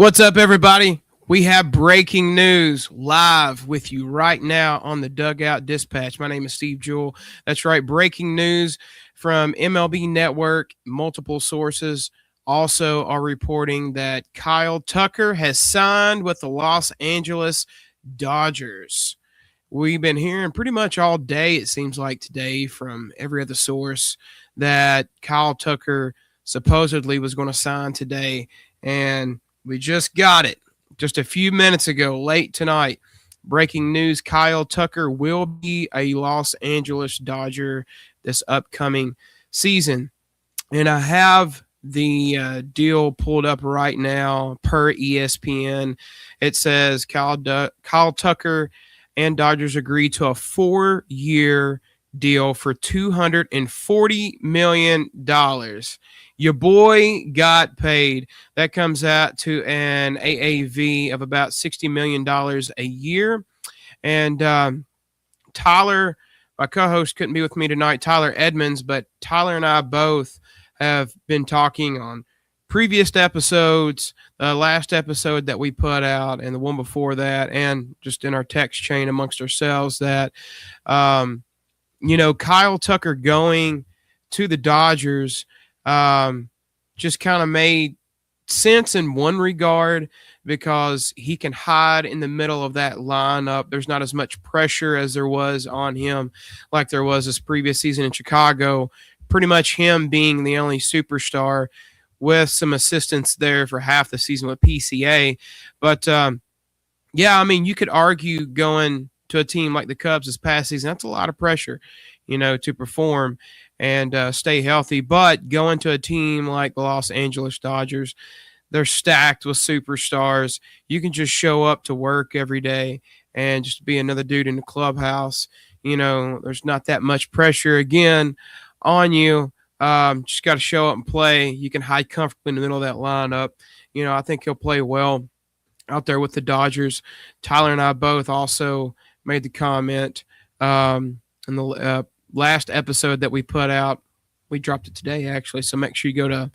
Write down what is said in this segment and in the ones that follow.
What's up, everybody? We have breaking news live with you right now on the Dugout Dispatch. My name is Steve Jewell. That's right, breaking news from MLB Network. Multiple sources also are reporting that Kyle Tucker has signed with the Los Angeles Dodgers. We've been hearing pretty much all day, it seems like today, from every other source that Kyle Tucker supposedly was going to sign today. And we just got it just a few minutes ago, late tonight. Breaking news: Kyle Tucker will be a Los Angeles Dodger this upcoming season. And I have the deal pulled up right now per ESPN. It says Kyle Tucker and Dodgers agreed to a 4-year deal for $240 million. Your boy got paid. That comes out to an AAV of about $60 million a year. And Tyler, my co-host, couldn't be with me tonight, Tyler Edmonds, but Tyler and I both have been talking on previous episodes, the last episode that we put out and the one before that, and just in our text chain amongst ourselves that, Kyle Tucker going to the Dodgers just kind of made sense in one regard because he can hide in the middle of that lineup. There's not as much pressure as there was on him like there was this previous season in Chicago. Pretty much him being the only superstar with some assistance there for half the season with PCA. But, you could argue going to a team like the Cubs this past season, that's a lot of pressure, to perform and stay healthy. But going to a team like the Los Angeles Dodgers, they're stacked with superstars. You can just show up to work every day and just be another dude in the clubhouse. There's not that much pressure, again, on you. Just got to show up and play. You can hide comfortably in the middle of that lineup. I think he'll play well out there with the Dodgers. Tyler and I both also made the comment in the last episode that we put out. We dropped it today, actually, so make sure you go to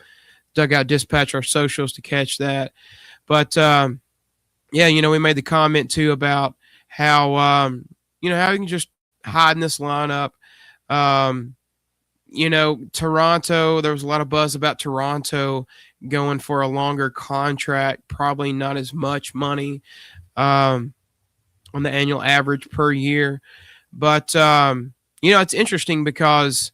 Dugout Dispatch, our socials, to catch that. But, we made the comment, too, about how, how you can just hide in this lineup. Toronto, there was a lot of buzz about Toronto going for a longer contract, probably not as much money on the annual average per year. But, it's interesting because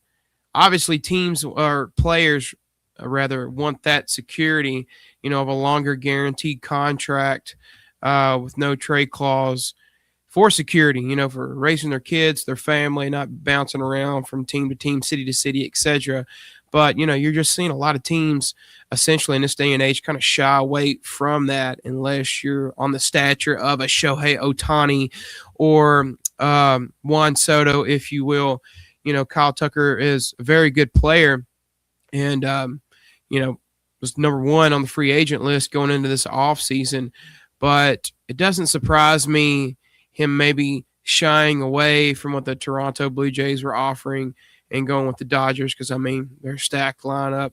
obviously teams or players rather want that security, of a longer guaranteed contract with no trade clause for security, for raising their kids, their family, not bouncing around from team to team, city to city, etc. But, you're just seeing a lot of teams essentially in this day and age kind of shy away from that unless you're on the stature of a Shohei Ohtani or Juan Soto, if you will. Kyle Tucker is a very good player and, was number one on the free agent list going into this offseason. But it doesn't surprise me him maybe shying away from what the Toronto Blue Jays were offering and going with the Dodgers because, they're stacked lineup.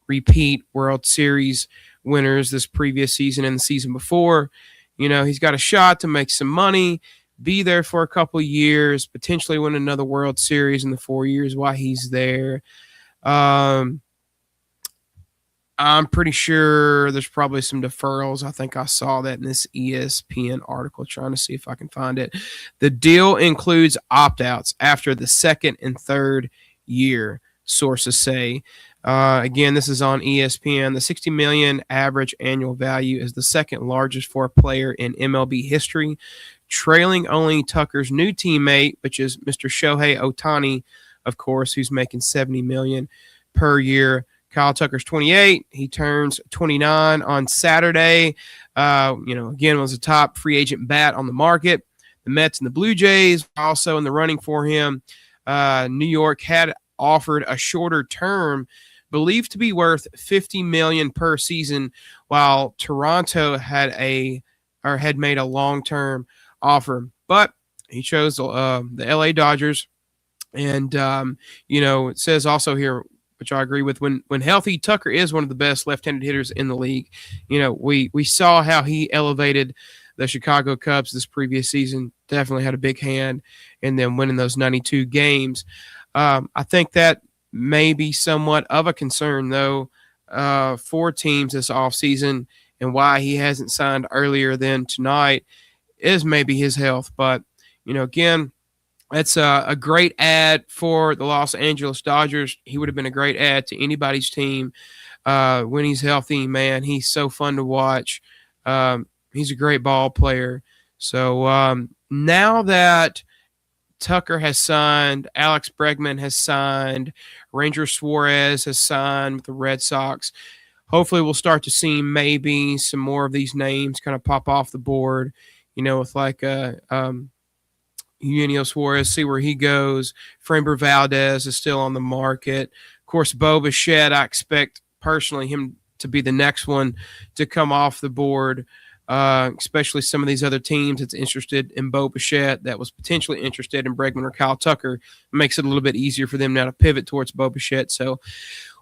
Repeat World Series winners this previous season and the season before. He's got a shot to make some money, be there for a couple years, potentially win another World Series in the 4 years while he's there. I'm pretty sure there's probably some deferrals. I think I saw that in this ESPN article, trying to see if I can find it. The deal includes opt-outs after the second and third year, sources say. Again, this is on ESPN. The $60 million average annual value is the second largest for a player in MLB history, trailing only Tucker's new teammate, which is Mr. Shohei Ohtani, of course, who's making $70 million per year. Kyle Tucker's 28. He turns 29 on Saturday. Again, was a top free agent bat on the market. The Mets and the Blue Jays also in the running for him. New York had offered a shorter term, believed to be worth $50 million per season, while Toronto had made a long-term offer. But he chose the LA Dodgers. And, it says also here, which I agree with. When healthy, Tucker is one of the best left-handed hitters in the league. We saw how he elevated the Chicago Cubs this previous season. Definitely had a big hand in them winning those 92 games. I think that may be somewhat of a concern, though, for teams this offseason, and why he hasn't signed earlier than tonight is maybe his health. But, again, that's a great ad for the Los Angeles Dodgers. He would have been a great ad to anybody's team when he's healthy. Man, he's so fun to watch. He's a great ball player. So now that Tucker has signed, Alex Bregman has signed, Ranger Suarez has signed with the Red Sox, hopefully we'll start to see maybe some more of these names kind of pop off the board, with like Eugenio Suarez, see where he goes. Framber Valdez is still on the market. Of course, Bo Bichette, I expect personally him to be the next one to come off the board, especially some of these other teams that's interested in Bo Bichette that was potentially interested in Bregman or Kyle Tucker. It makes it a little bit easier for them now to pivot towards Bo Bichette. So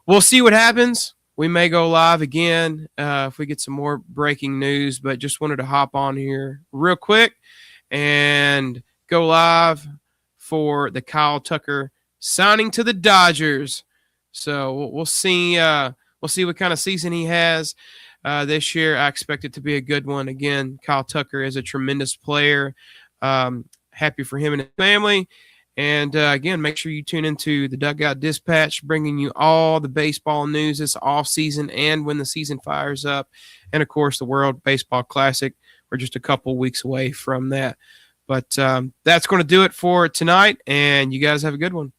we'll see what happens. We may go live again if we get some more breaking news, but just wanted to hop on here real quick and go live for the Kyle Tucker signing to the Dodgers. So we'll see. We'll see what kind of season he has this year. I expect it to be a good one. Again, Kyle Tucker is a tremendous player. Happy for him and his family. And again, make sure you tune into the Dugout Dispatch, bringing you all the baseball news this offseason and when the season fires up. And, of course, the World Baseball Classic. We're just a couple weeks away from that. But that's going to do it for tonight, and you guys have a good one.